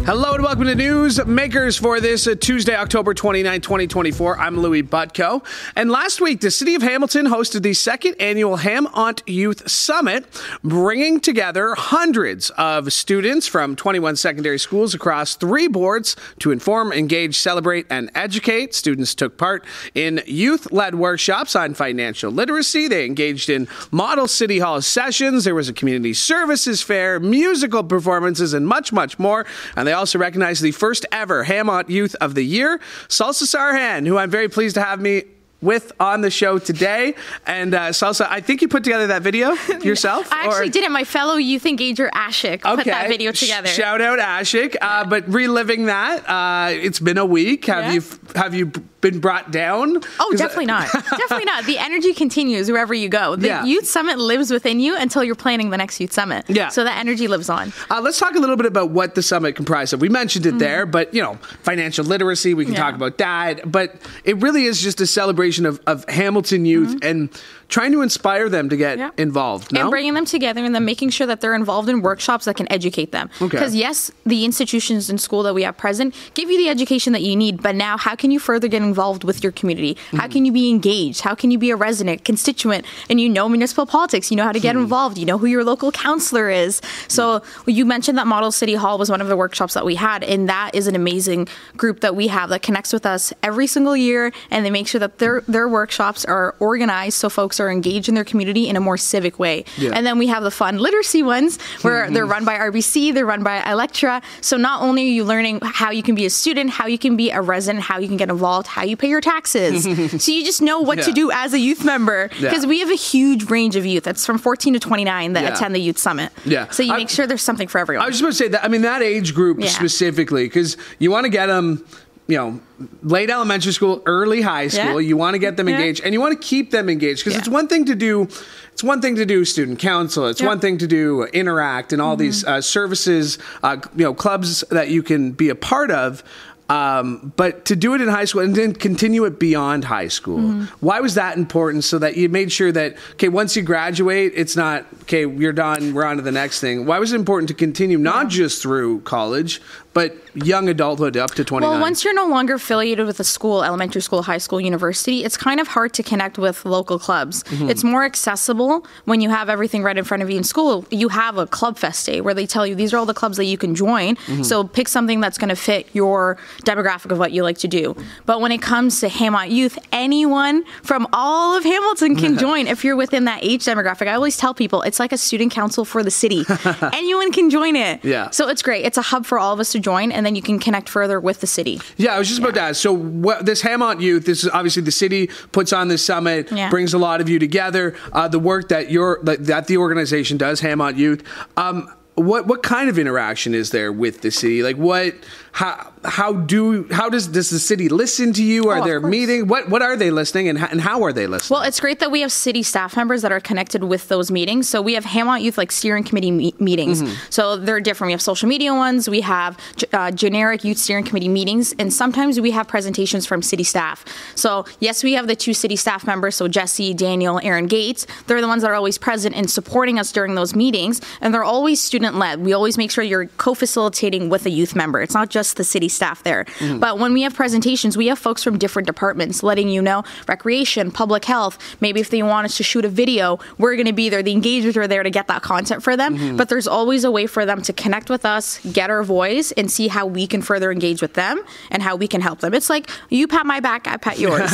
Hello and welcome to Newsmakers for this Tuesday, October 29, 2024. I'm Louie Butko. And last week, the city of Hamilton hosted the second annual HamOntYouth Summit, bringing together hundreds of students from 21 secondary schools across 3 boards to inform, engage, celebrate, and educate. Students took part in youth-led workshops on financial literacy. They engaged in model city hall sessions. There was a community services fair, musical performances, and much, much more. And they also recognized the first ever HamOntYouth of the Year, Salsa Sarhan, who I'm very pleased to have me with on the show today. And Salsa, I think you put together that video yourself? I actually didn't. My fellow youth engager, Ashik, put that video together. Shout out Ashik. But reliving that, it's been a week. Have you been brought down? Oh, definitely not. Definitely not. The energy continues wherever you go. The Youth Summit lives within you until you're planning the next Youth Summit. Yeah. So that energy lives on. Let's talk a little bit about what the summit comprised of. We mentioned it there, but, you know, financial literacy, we can talk about that. But it really is just a celebration of Hamilton youth and trying to inspire them to get involved. No? And bringing them together and then making sure that they're involved in workshops that can educate them. Because yes, the institutions in school that we have present give you the education that you need, but now how can you further get involved with your community? How can you be engaged? How can you be a resident, constituent, and you know municipal politics? You know how to get involved. You know who your local counselor is. So you mentioned that Model City Hall was one of the workshops that we had, and that is an amazing group that we have that connects with us every single year, and they make sure that their workshops are organized so folks are engaged in their community in a more civic way. And then we have the fun literacy ones where they're run by RBC, they're run by Electra. So not only are you learning how you can be a student, how you can be a resident, how you can get involved, how you pay your taxes. So you just know what to do as a youth member, because we have a huge range of youth. That's from 14 to 29 that attend the Youth Summit. So you make sure there's something for everyone. I was just going to say that, I mean, that age group specifically, because you want to get them, you know, late elementary school, early high school. You want to get them engaged, and you want to keep them engaged, because it's one thing to do. It's one thing to do student council. It's one thing to do Interact and all these services, you know, clubs that you can be a part of. But to do it in high school and then continue it beyond high school, why was that important? So that you made sure that, okay, once you graduate, it's not, okay, you're done, we're on to the next thing. Why was it important to continue not just through college, but young adulthood up to 29? Well, once you're no longer affiliated with a school, elementary school, high school, university, it's kind of hard to connect with local clubs. It's more accessible when you have everything right in front of you in school. You have a Club Fest day where they tell you these are all the clubs that you can join. So pick something that's going to fit your demographic of what you like to do. But when it comes to HamOntYouth, anyone from all of Hamilton can join if you're within that age demographic. I always tell people it's like a student council for the city. Anyone can join it. So it's great. It's a hub for all of us to join, and then you can connect further with the city. I was just about that. So this HamOntYouth, this is obviously the city puts on this summit, brings a lot of you together. The work that that the organization does, HamOntYouth. What kind of interaction is there with the city? Like how does the city listen to you? Are there meetings? What are they listening, and how are they listening? Well, it's great that we have city staff members that are connected with those meetings. So we have HamOntYouth Steering Committee meetings. So they're different. We have social media ones. We have generic Youth Steering Committee meetings, and sometimes we have presentations from city staff. So yes, we have the 2 city staff members. So Jesse, Daniel, Aaron Gates. They're the ones that are always present and supporting us during those meetings, and they're always student-led. We always make sure you're co-facilitating with a youth member. It's not just the city staff there. But when we have presentations, we have folks from different departments letting you know, recreation, public health, maybe if they want us to shoot a video, we're going to be there. The engagers are there to get that content for them. But there's always a way for them to connect with us, get our voice, and see how we can further engage with them and how we can help them. It's like, you pat my back, I pat yours.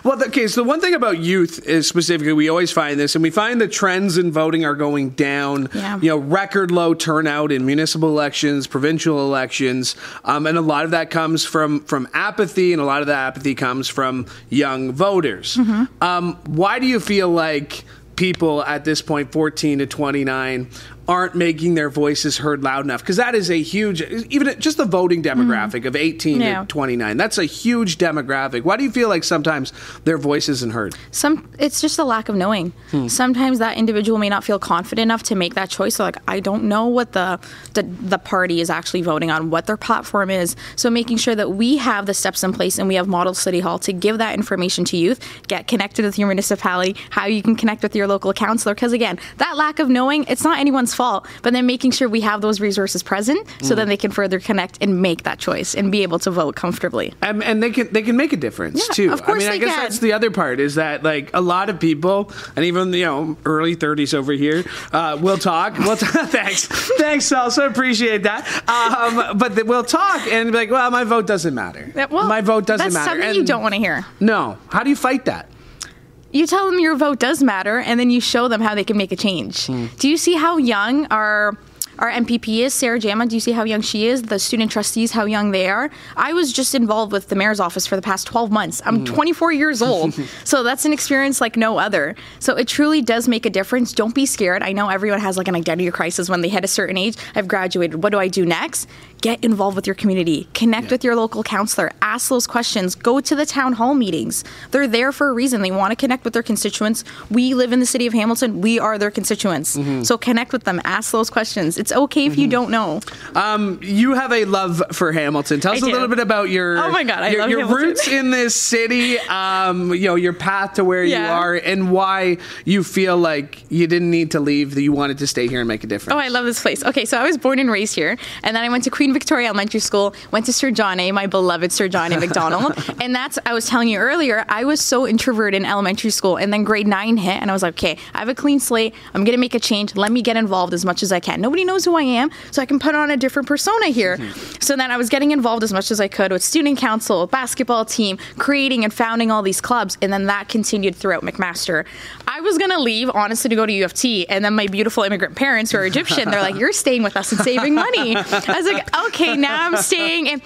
Well, okay, so the one thing about youth is specifically, we always find this, and we find the trends in voting are going down. You know, record low turnout in municipal elections, provincial elections, and a lot of that comes from apathy, and a lot of that apathy comes from young voters. Why do you feel like people at this point, 14 to 29, aren't making their voices heard loud enough? Because that is a huge, even just the voting demographic of 18 to 29, that's a huge demographic. Why do you feel like sometimes their voice isn't heard? It's just a lack of knowing. Sometimes that individual may not feel confident enough to make that choice. So like, I don't know what the party is actually voting on, what their platform is. So making sure that we have the steps in place and we have Model City Hall to give that information to youth, get connected with your municipality, how you can connect with your local counselor. Because again, that lack of knowing, it's not anyone's anyone's fault, but then making sure we have those resources present so then they can further connect and make that choice and be able to vote comfortably. And they can make a difference too. Of course, I guess that's the other part, is that like a lot of people, and even early 30s over here, will talk. Thanks, Salsa, appreciate that. But we'll talk and be like, well, my vote doesn't matter. My vote doesn't matter. That's something you don't want to hear. No. How do you fight that? You tell them your vote does matter, and then you show them how they can make a change. Do you see how young our MPP is, Sarah Jama? Do you see how young she is? The student trustees, how young they are? I was just involved with the mayor's office for the past 12 months. I'm 24 years old. So that's an experience like no other. So it truly does make a difference. Don't be scared. I know everyone has like an identity crisis when they hit a certain age. I've graduated. What do I do next? Get involved with your community. Connect with your local counselor. Ask those questions. Go to the town hall meetings. They're there for a reason. They want to connect with their constituents. We live in the city of Hamilton. We are their constituents. So connect with them. Ask those questions. It's okay if you don't know. You have a love for Hamilton. Tell us a little bit about your your roots in this city. Your path to where you are, and why you feel like you didn't need to leave. That you wanted to stay here and make a difference. Oh, I love this place. Okay, so I was born and raised here, and then I went to Queen Victoria Elementary School. Went to Sir John A, my beloved Sir John A. McDonald, and I was telling you earlier. I was so introverted in elementary school, and then grade 9 hit, and I was like, okay, I have a clean slate. I'm gonna make a change. Let me get involved as much as I can. Nobody knows who I am, so I can put on a different persona here. So then I was getting involved as much as I could with student council, basketball team, creating and founding all these clubs, and then that continued throughout McMaster. I was gonna leave, honestly, to go to U of T, and then my beautiful immigrant parents who are Egyptian, they're like, you're staying with us and saving money. I was like, okay, now I'm staying. And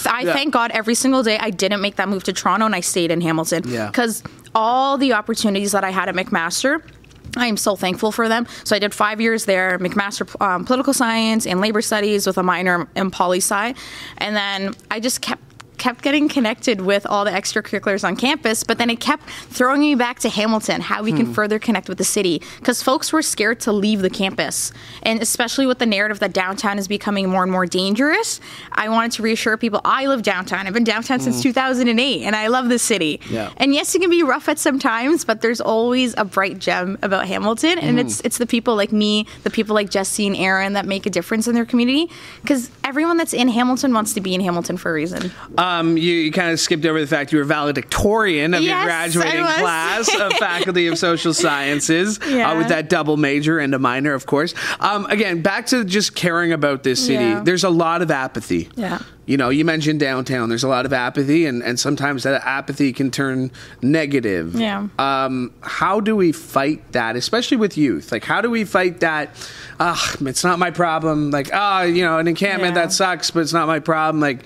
I thank God every single day I didn't make that move to Toronto and I stayed in Hamilton, because all the opportunities that I had at McMaster, I am so thankful for them. So I did 5 years there, McMaster political science and labor studies with a minor in poli-sci. And then I just kept getting connected with all the extracurriculars on campus, but then it kept throwing me back to Hamilton, how we can further connect with the city, because folks were scared to leave the campus. And especially with the narrative that downtown is becoming more and more dangerous, I wanted to reassure people, I live downtown. I've been downtown since 2008, and I love the city. And yes, it can be rough at some times, but there's always a bright gem about Hamilton, and it's the people like me, the people like Jesse and Aaron that make a difference in their community, because everyone that's in Hamilton wants to be in Hamilton for a reason. You kind of skipped over the fact you were valedictorian of your graduating class of Faculty of Social Sciences with that double major and a minor, of course. Again, back to just caring about this city. There's a lot of apathy. You mentioned downtown. There's a lot of apathy, and sometimes that apathy can turn negative. How do we fight that, especially with youth? Like, how do we fight that? It's not my problem. Like, an encampment, that sucks, but it's not my problem. Like,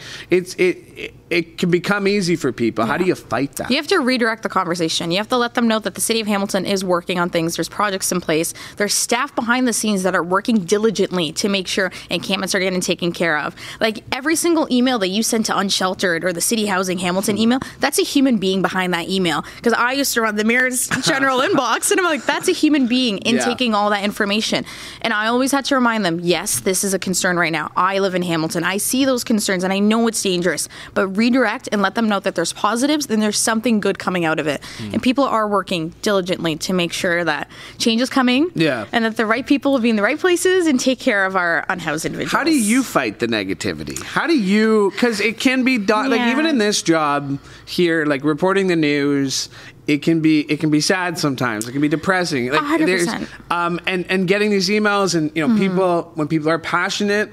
it can become easy for people. How do you fight that? You have to redirect the conversation. You have to let them know that the city of Hamilton is working on things. There's projects in place. There's staff behind the scenes that are working diligently to make sure encampments are getting taken care of. Like, every single email that you send to Unsheltered or the City Housing Hamilton email, that's a human being behind that email. Because I used to run the Mayor's general inbox, and I'm like, that's a human being intaking all that information. And I always had to remind them, yes, this is a concern right now. I live in Hamilton. I see those concerns, and I know it's dangerous. But redirect and let them know that there's positives, then there's something good coming out of it. And people are working diligently to make sure that change is coming, and that the right people will be in the right places and take care of our unhoused individuals. How do you fight the negativity? How do you, because it can be done, like even in this job here, like reporting the news, it can be sad sometimes. It can be depressing. Like 100%. And getting these emails, and people, when people are passionate,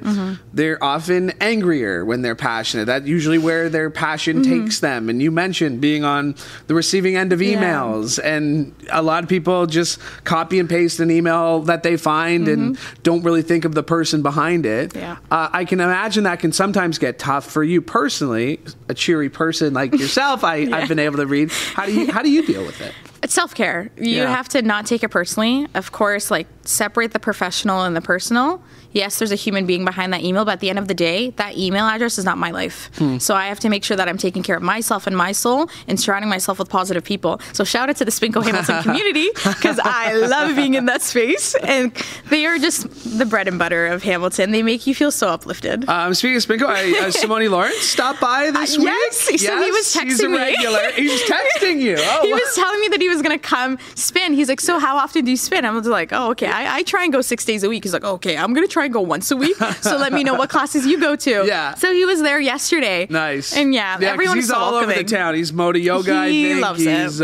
they're often angrier when they're passionate. That's usually where their passion takes them. And you mentioned being on the receiving end of emails, and a lot of people just copy and paste an email that they find and don't really think of the person behind it. I can imagine that can sometimes get tough for you personally, a cheery person like yourself. I've been able to read. How do you deal with it? It's self-care. You have to not take it personally. Of course, like, separate the professional and the personal. Yes, there's a human being behind that email, but at the end of the day, that email address is not my life. So I have to make sure that I'm taking care of myself and my soul and surrounding myself with positive people. So shout out to the Spinco Hamilton community, because I love being in that space. And they are just the bread and butter of Hamilton. They make you feel so uplifted. Speaking of Spinco, Simone Lawrence stopped by this week. Yes, so he was texting he's a regular. me. He's texting you. He was telling me that he was going to come spin. He's like, so how often do you spin? I was like, oh, okay. I try and go 6 days a week. He's like, okay, I'm going to try and go once a week. So let me know what classes you go to. Yeah. So he was there yesterday. Nice. And everyone he's is so all welcoming. over the town. He's Moda Yoga, I think. He loves it.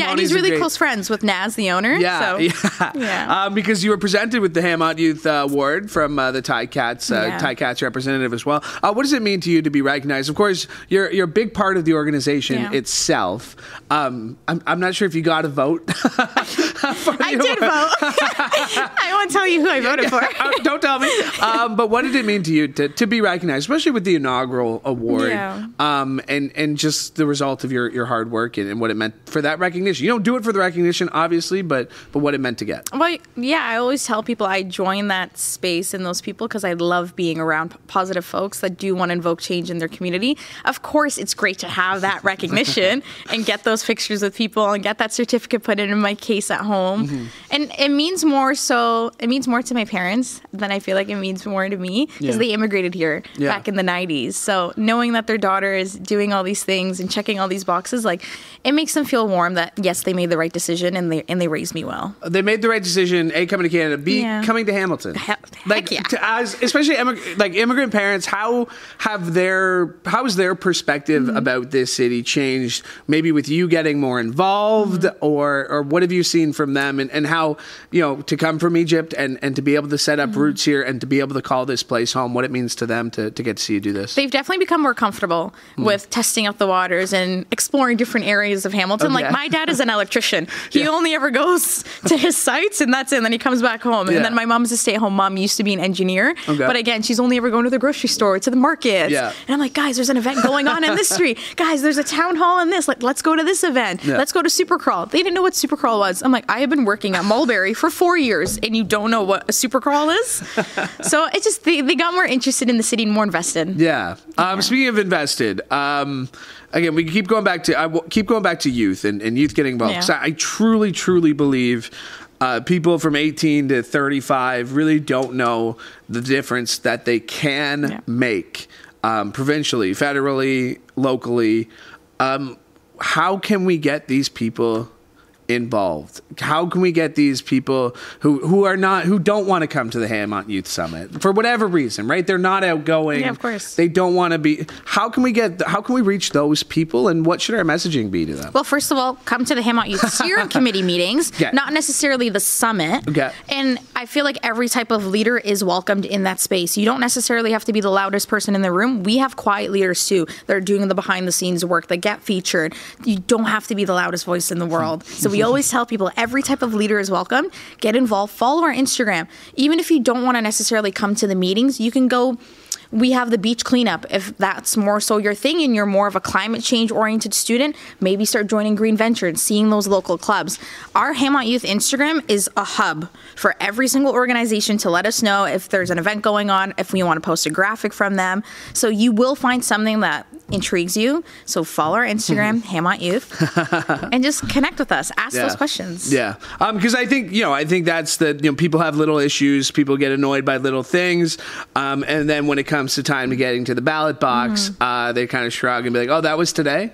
And he's really close friends with Naz, the owner. Yeah. Because you were presented with the HamOntYouth Award from the Tie Cats representative as well. What does it mean to you to be recognized? Of course, you're a big part of the organization itself. I'm not sure if you got a vote. I did vote. I won't tell you who I voted for. Don't tell me. But what did it mean to you to be recognized, especially with the inaugural award, and just the result of your hard work and what it meant for that recognition? You don't do it for the recognition, obviously, but what it meant to get. Well, yeah, I always tell people I join that space and those people because I love being around positive folks that do want to invoke change in their community. Of course, it's great to have that recognition and get those pictures with people and get that certificate put in my case at home. Mm-hmm. And it means more to my parents than I feel like it means more to me because they immigrated here back in the 90s. So knowing that their daughter is doing all these things and checking all these boxes, like, it makes them feel warm that, yes, they made the right decision and they raised me well. They made the right decision, A, coming to Canada, B, coming to Hamilton. Especially immigrant parents, how has their perspective about this city changed, maybe with you getting more involved, or what have you seen from them, and how, to come from Egypt and to be able to set up roots here and to be able to call this place home, what it means to them to get to see you do this? They've definitely become more comfortable with testing out the waters and exploring different areas of Hamilton. Like, my dad is an electrician. He only ever goes to his sites and that's it. And then he comes back home. And then my mom's a stay-at-home mom, used to be an engineer. But again, she's only ever going to the grocery store, to the market. And I'm like, guys, there's an event going on in this street. Guys, there's a town hall in this. Like, let's go to this event. Let's go to Supercrawl. They didn't know what Supercrawl was. I'm like, I have been working at Mulberry for 4 years and you don't know what a Supercrawl is? So it just, they got more interested in the city and more invested. Speaking of invested, again, we keep going back to youth and youth getting involved. So I truly, truly believe people from 18 to 35 really don't know the difference that they can make provincially, federally, locally. How can we get these people involved? How can we get these people who don't want to come to the HamOntYouth Summit for whatever reason, right? They're not outgoing. Yeah, of course. They don't want to be. How can we reach those people, and what should our messaging be to them? Well, first of all, come to the HamOntYouth Steering Committee meetings, not necessarily the summit. And I feel like every type of leader is welcomed in that space. You don't necessarily have to be the loudest person in the room. We have quiet leaders too that are doing the behind the scenes work, that get featured. You don't have to be the loudest voice in the world. So we always tell people every type of leader is welcome. Get involved. Follow our Instagram. Even if you don't want to necessarily come to the meetings, you can go. We have the beach cleanup. If that's more so your thing and you're more of a climate change oriented student, maybe start joining Green Venture and seeing those local clubs. Our HamOntYouth Instagram is a hub for every single organization to let us know if there's an event going on, if we want to post a graphic from them. So you will find something that intrigues you. So follow our Instagram, HamOntYouth, and just connect with us. Ask those questions. Because I think that's people have little issues. People get annoyed by little things. And then when it comes to time to getting to the ballot box, they kind of shrug and be like, oh, that was today?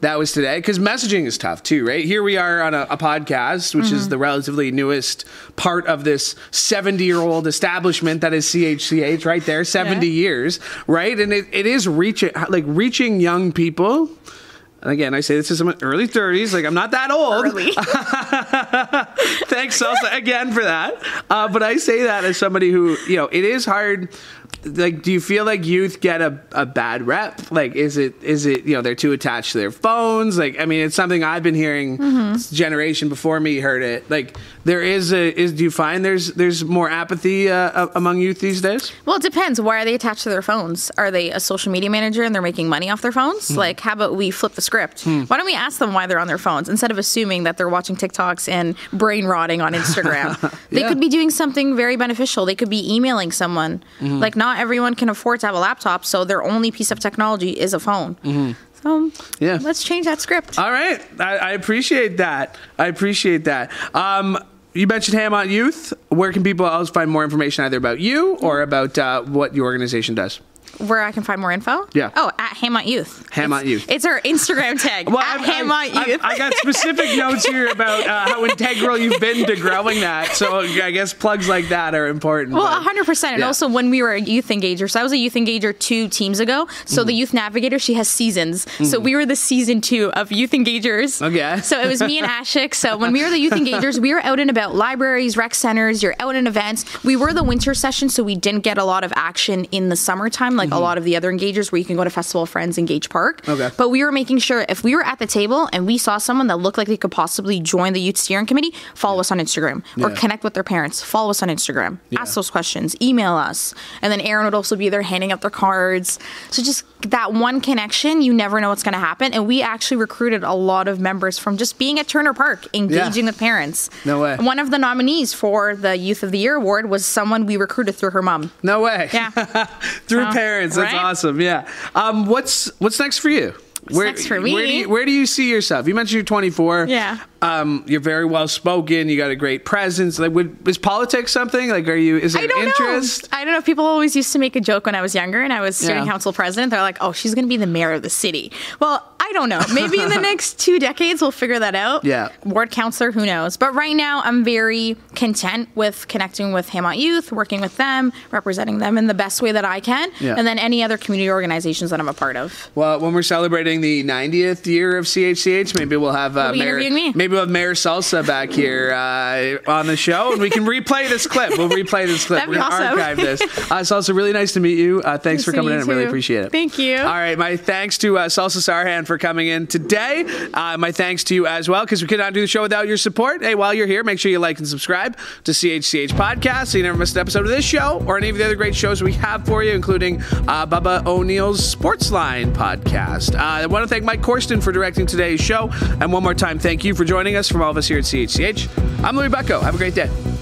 That was today? Because messaging is tough too, right? Here we are on a podcast, which is the relatively newest part of this 70-year-old establishment that is CHCH right there, 70 years, right? And it is reaching young people. And again, I say this is my early 30s. Like, I'm not that old. Thanks, Salsa, again for that. But I say that as somebody who, it is hard. Like, do you feel like youth get a bad rep? Like, is it they're too attached to their phones? Like, I mean, it's something I've been hearing. Generation before me heard it. Like, do you find there's more apathy among youth these days? Well, it depends. Why are they attached to their phones? Are they a social media manager and they're making money off their phones? Like, how about we flip the script? Why don't we ask them why they're on their phones instead of assuming that they're watching TikToks and brain rotting on Instagram? They could be doing something very beneficial. They could be emailing someone. Like, not everyone can afford to have a laptop, so their only piece of technology is a phone. So let's change that script. All right. I appreciate that. You mentioned HamOntYouth. Where can people else find more information either about you or about what your organization does? Where I can find more info? Yeah. Oh, at HamOntYouth. HamOntYouth. It's our Instagram tag. Well, at HamOntYouth. I got specific notes here about how integral you've been to growing that. So I guess plugs like that are important. Well, 100%. And also when we were a youth engager, so I was a youth engager 2 teams ago. So the youth navigator, she has seasons. So we were the season 2 of youth engagers. Okay. So it was me and Ashik. So when we were the youth engagers, we were out and about libraries, rec centers, you're out in events. We were the winter session, so we didn't get a lot of action in the summertime, like a lot of the other engagers where you can go to Festival of Friends and Gage Park. Okay. But we were making sure if we were at the table and we saw someone that looked like they could possibly join the Youth Steering Committee, follow us on Instagram or connect with their parents. Follow us on Instagram. Ask those questions. Email us. And then Aaron would also be there handing out their cards. So just that one connection, you never know what's going to happen. And we actually recruited a lot of members from just being at Turner Park, engaging with parents. No way. One of the nominees for the Youth of the Year award was someone we recruited through her mom. No way. Yeah. Through parents. That's awesome. Yeah. What's next for you? Next for me? Where do you see yourself? You mentioned you're 24. Yeah. You're very well spoken. You got a great presence. Like, is politics something? Like, is it an interest? I don't know. People always used to make a joke when I was younger and I was steering council president. They're like, "Oh, she's going to be the mayor of the city." Well, I don't know. Maybe in the next 2 decades we'll figure that out. Yeah. Ward councilor, who knows? But right now I'm very content with connecting with HamOntYouth, working with them, representing them in the best way that I can, and then any other community organizations that I'm a part of. Well, when we're celebrating the 90th year of CHCH, maybe we'll have maybe we'll have Mayor Salsa back here on the show, and we can replay this clip. We'll replay this clip. That'd be We're going to awesome. archive this. Salsa, really nice to meet you. Thanks for coming in. I really appreciate it. Thank you. All right, my thanks to Salsa Sarhan for coming in today. My thanks to you as well, because we could not do the show without your support. Hey, while you're here, make sure you like and subscribe to CHCH Podcast so you never miss an episode of this show or any of the other great shows we have for you, including Bubba O'Neill's Sports Line podcast. I want to thank Mike Corsten for directing today's show. And one more time, thank you for joining us from all of us here at CHCH. I'm Louie Butko. Have a great day.